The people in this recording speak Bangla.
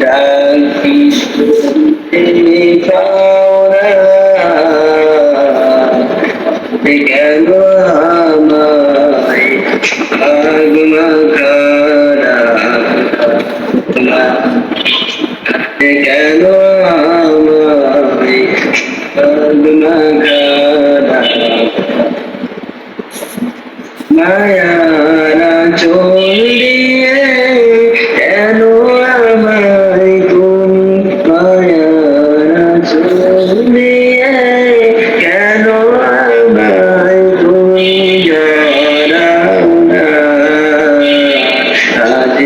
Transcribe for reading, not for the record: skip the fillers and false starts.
ডাকি শুনতে পাও না, কেন আমায় আগমা করা, কেন আমায় আগমা করা, মায়ারা চোল দিয়ে কেন আমায় তুমি, মায়ারা চোল দিয়ে কেন আমায় তুমি জানাও না, আজ